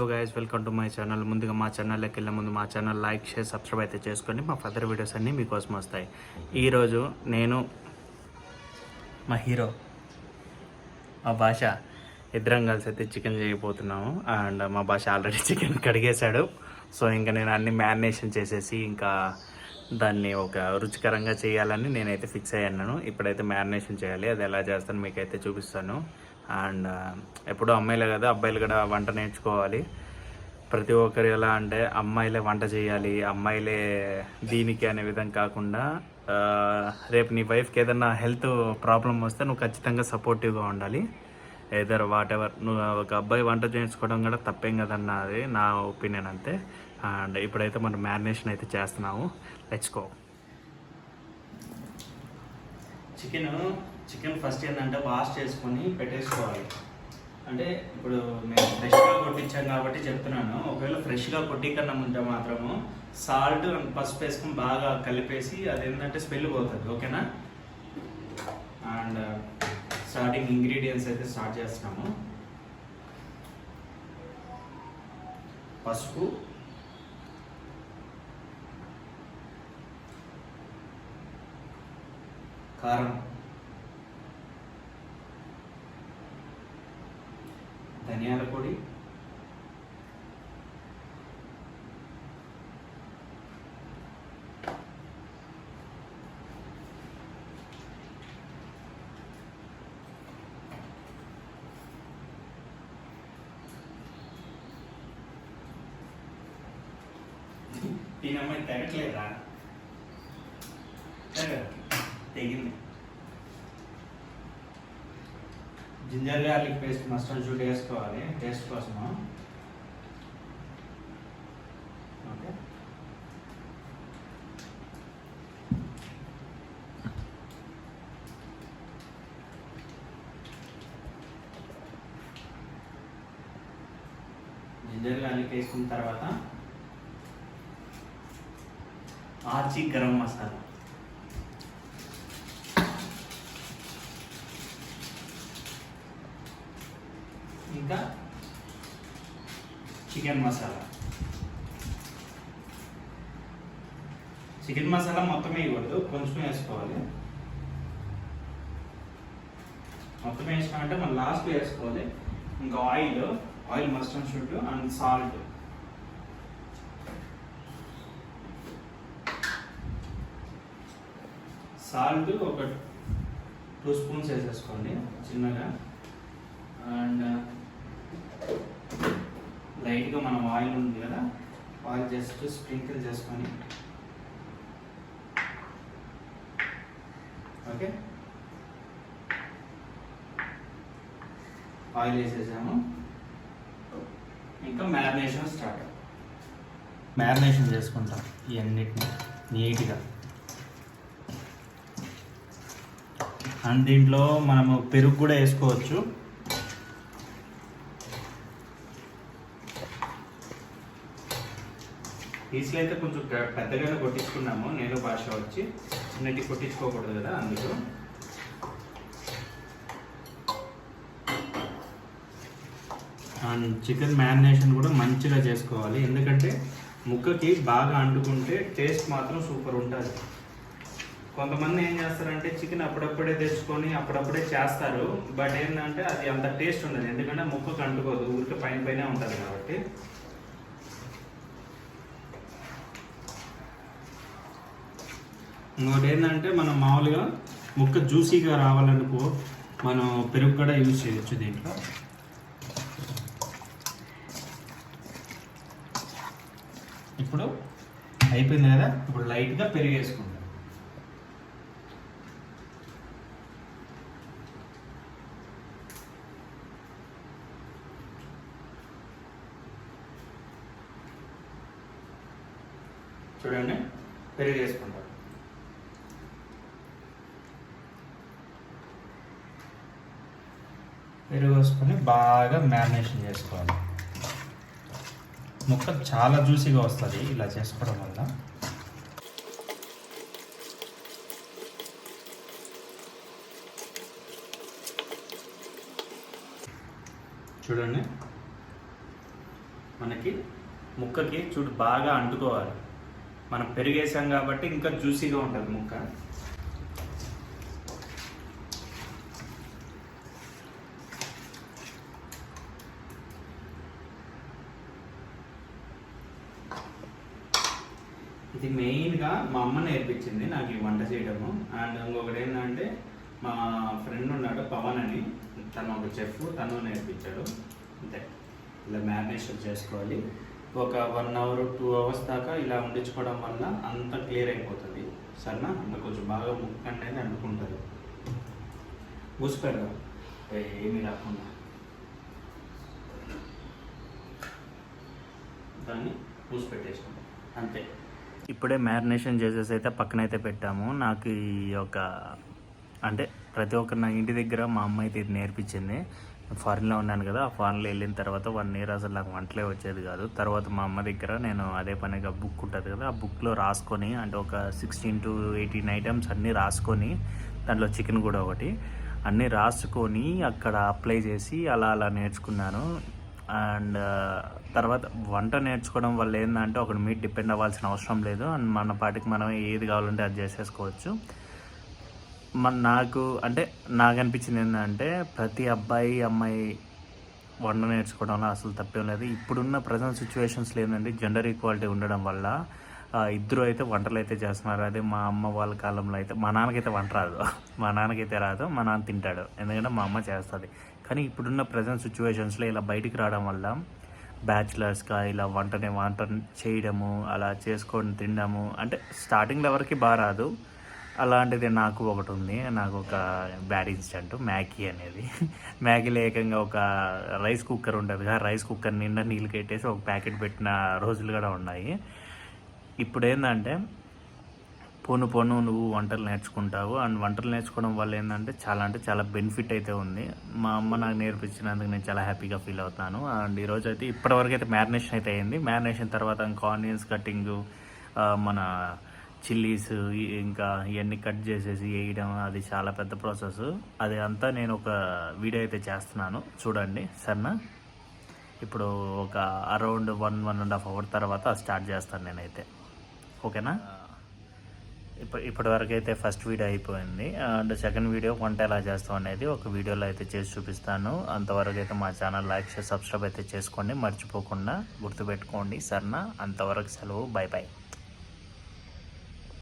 Hello guys, welcome to my channel. ముందుగా మా ఛానల్లోకి వెళ్ళే ముందు మా ఛానల్ లైక్, షేర్, సబ్స్క్రైబ్ అయితే చేసుకోండి. మా ఫర్దర్ వీడియోస్ అన్నీ మీకోసం వస్తాయి. ఈరోజు నేను మా హీరో మా భాష ఇద్దరం కలిసి అయితే చికెన్ చేయబోతున్నాము. అండ్ మా భాష ఆల్రెడీ చికెన్ కడిగేశాడు. సో ఇంకా నేను అన్ని మ్యారినేషన్ చేసేసి ఇంకా దాన్ని ఒక రుచికరంగా చేయాలని నేనైతే ఫిక్స్ అయ్యాను. ఇప్పుడైతే మ్యారినేషన్ చేయాలి. అది ఎలా చేస్తాను మీకైతే చూపిస్తాను. అండ్ ఎప్పుడూ అమ్మాయిలే కదా, అబ్బాయిలు కూడా వంట నేర్చుకోవాలి. ప్రతి ఒక్కరు ఎలా అంటే అమ్మాయిలే వంట చేయాలి, అమ్మాయిలే దీనికి అనే విధంగా కాకుండా రేపు నీ వైఫ్కి ఏదన్నా హెల్త్ ప్రాబ్లం వస్తే నువ్వు ఖచ్చితంగా సపోర్టివ్గా ఉండాలి. ఏదర్ వాట్ ఎవర్, నువ్వు ఒక అబ్బాయి వంట చేయించుకోవడం కూడా తప్పేం కదన్నది నా ఒపీనియన్ అంతే. అండ్ ఇప్పుడైతే మనం మ్యారినేషన్ అయితే చేస్తున్నాము. Let's go. చికెన్ ఫస్ట్ ఏంటంటే వాష్ చేసుకొని పెట్టేసుకోవాలి. అంటే ఇప్పుడు మేము ఫ్రెష్గా కొట్టించాం కాబట్టి చెప్తున్నాను. ఒకవేళ ఫ్రెష్గా కొట్టి కన్నా ముందే మాత్రము సాల్ట్ అండ్ పసుపు వేసుకొని బాగా కలిపేసి అదేంటంటే స్మెల్ పోతుంది. ఓకేనా? అండ్ స్టార్టింగ్ ఇంగ్రీడియంట్స్ అయితే స్టార్ట్ చేస్తున్నాము. పసుపు, కారం, ధనియాల పొడి, ఈ అమ్మాయి తెగట్లేదా? తెగింది. Ginger garlic paste must and should వేసుకోవాలి టేస్ట్ కోసము. ఓకే, జింజర్ గార్లిక్ వేసుకున్న తర్వాత ఆచి గరం మసాలా, ఇంకా చికెన్ మసాలా. చికెన్ మసాలా మొత్తం వేయకూడదు, కొంచెం వేసుకోవాలి. మొత్తం వేసినామంటే మనం లాస్ట్ వేసుకోవాలి. ఇంకా oil must and should and salt. Salt ఒక 2 స్పూన్స్ వేసేసుకోండి చిన్నగా. అండ్ లైట్గా మనం ఆయిల్ ఉంది కదా, ఆయిల్ జస్ట్ స్ప్రింకిల్ చేసుకొని. ఓకే, ఆయిల్ వేసేసాము. ఇంకా మ్యారినేషన్ స్టార్ట్. మ్యారినేషన్ చేసుకుంటాం ఇవన్నిటిని నీట్గా. అండ్ దీంట్లో మనము పెరుగు కూడా వేసుకోవచ్చు. పీసులు అయితే కొంచెం పెద్దగానే కొట్టించుకున్నాము. నేను భాష వచ్చి చిన్నటి కొట్టించుకోకూడదు కదా, అందుకు. అండ్ చికెన్ మ్యారినేషన్ కూడా మంచిగా చేసుకోవాలి, ఎందుకంటే ముక్కకి బాగా అంటుకుంటే టేస్ట్ మాత్రం సూపర్ ఉంటుంది. కొంతమంది ఏం చేస్తారంటే చికెన్ అప్పుడప్పుడే తెచ్చుకొని అప్పుడప్పుడే చేస్తారు. బట్ ఏంటంటే అది అంత టేస్ట్ ఉండదు, ఎందుకంటే ముక్కకు అంటుకోదు, ఊరికి పైన ఉంటుంది కాబట్టి. ఇంకోటి ఏంటంటే మనం మామూలుగా ముక్క జ్యూసీగా రావాలనుకో మనం పెరుగు కూడా యూజ్ చేయొచ్చు దీంట్లో. ఇప్పుడు అయిపోయింది కదా, ఇప్పుడు లైట్గా పెరుగు వేసుకుంటాం. చూడండి, పెరుగు వేసుకుంటాం. పెరుగు వేసుకొని బాగా మ్యారినేషన్ చేసుకోవాలి. ముక్క చాలా జ్యూసీగా వస్తుంది ఇలా చేసుకోవడం వల్ల. చూడండి మనకి ముక్కకి చూడు బాగా అంటుకోవాలి. మనం పెరిగేసాం కాబట్టి ఇంకా జ్యూసీగా ఉంటుంది ముక్క. ఇది మెయిన్గా మా అమ్మ నేర్పించింది నాకు ఈ వంట చేయడము. అండ్ ఇంకొకటి ఏంటంటే మా ఫ్రెండ్ ఉన్నాడు పవన్ అని, తను ఒక చెఫ్, తను నేర్పించాడు. అంతే, ఇలా మ్యారినేషన్ చేసుకోవాలి. ఒక 1 hour 2 hours దాకా ఇలా వండించుకోవడం వల్ల అంత క్లియర్ అయిపోతుంది. సరేనా? అంత కొంచెం బాగా ముక్క అనేది అంటుకుంటుంది. మూసిపెడదాం ఏమీ రాకుండా, దాన్ని మూసిపెట్టేసాం అంతే. ఇప్పుడే మ్యారినేషన్ చేసేసి అయితే పక్కనైతే పెట్టాము. నాకు ఈ యొక్క అంటే ప్రతి ఒక్కరు నా ఇంటి దగ్గర మా అమ్మ అయితే ఇది నేర్పించింది. ఫారిన్లో ఉన్నాను కదా, ఆ ఫారిన్లో వెళ్ళిన తర్వాత 1 year అసలు నాకు వంటలే వచ్చేది కాదు. తర్వాత మా అమ్మ దగ్గర నేను అదే పనిగా బుక్ ఉంటుంది కదా, ఆ బుక్లో రాసుకొని అంటే ఒక 16 to 18 items అన్నీ రాసుకొని, దాంట్లో చికెన్ కూడా ఒకటి, అన్నీ రాసుకొని అక్కడ అప్లై చేసి అలా అలా నేర్చుకున్నాను. అండ్ తర్వాత వంట నేర్చుకోవడం వల్ల ఏంటంటే ఒకటి మీద డిపెండ్ అవ్వాల్సిన అవసరం లేదు. అండ్ మన పాటికి మనం ఏది కావాలంటే అది చేసేసుకోవచ్చు. నాకు అనిపించింది ఏంటంటే ప్రతి అబ్బాయి అమ్మాయి వంట నేర్చుకోవడంలో అసలు తప్పేం లేదు. ఇప్పుడున్న ప్రజెంట్ సిచ్యువేషన్స్లో ఏంటంటే జెండర్ ఈక్వాలిటీ ఉండడం వల్ల ఇద్దరు అయితే వంటలు అయితే చేస్తున్నారు. అదే మా అమ్మ వాళ్ళ కాలంలో అయితే మా నాన్నకైతే వంట రాదు, మా నాన్న తింటాడు, ఎందుకంటే మా అమ్మ చేస్తుంది. కానీ ఇప్పుడున్న ప్రజెంట్ సిచ్యువేషన్స్లో ఇలా బయటికి రావడం వల్ల బ్యాచిలర్స్గా ఇలా వంట చేయడము, అలా చేసుకొని తినడము అంటే స్టార్టింగ్లో ఎవరికి బాగా రాదు. అలాంటిది నాకు ఒకటి ఉంది, నాకు ఒక బ్యాడ్ ఇన్సిడెంట్ మ్యాగీ అనేది. మ్యాగీలో ఏకంగా ఒక రైస్ కుక్కర్ ఉంటుంది కదా, రైస్ కుక్కర్ నిండా నీళ్ళు కట్టేసి ఒక ప్యాకెట్ పెట్టిన రోజులు కూడా ఉన్నాయి. ఇప్పుడు ఏంటంటే పోను నువ్వు వంటలు నేర్చుకుంటావు. అండ్ వంటలు నేర్చుకోవడం వల్ల ఏంటంటే చాలా బెనిఫిట్ అయితే ఉంది. మా అమ్మ నాకు నేర్పించినందుకు నేను చాలా హ్యాపీగా ఫీల్ అవుతాను. అండ్ ఈరోజు అయితే ఇప్పటివరకు అయితే మ్యారినేషన్ అయితే అయింది. మ్యారినేషన్ తర్వాత ఇంకా ఆనియన్స్ కటింగ్, మన చిల్లీస్ ఇంకా ఇవన్నీ కట్ చేసేసి వేయడం, అది చాలా పెద్ద ప్రాసెస్. అది అంతా నేను ఒక వీడియో అయితే చేస్తున్నాను, చూడండి సరేనా. ఇప్పుడు ఒక అరౌండ్ 1.5 hour తర్వాత స్టార్ట్ చేస్తాను నేనైతే, ఓకేనా. ఇప్పటివరకు అయితే ఫస్ట్ వీడియో అయిపోయింది. అండ్ సెకండ్ వీడియో వంట ఎలా చేస్తాం అనేది ఒక వీడియోలో అయితే చేసి చూపిస్తాను. అంతవరకు అయితే మా ఛానల్ లైక్ చేసి సబ్స్క్రైబ్ అయితే చేసుకోండి, మర్చిపోకుండా గుర్తుపెట్టుకోండి సరేనా. అంతవరకు సెలవు, బై.